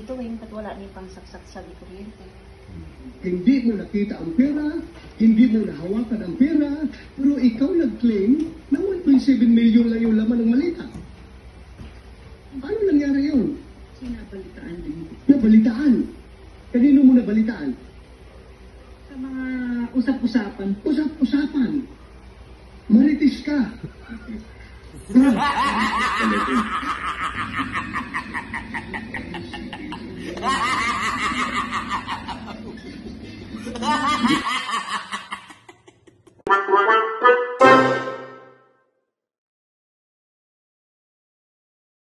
Dito ngayon kat wala ni pangsaksak sa kuryente. Hindi mo nakita ang pera, hindi mo nahawakan ang pera, pero ikaw nag-claim na 1.7 million lang yung laman ng malita. Paano nangyari yun? Sinabalitaan din. Nabalitaan. Kanino mo nabalitaan? Sa mga usap-usapan. Usap-usapan. Maritis ka. Ha ha ha ha!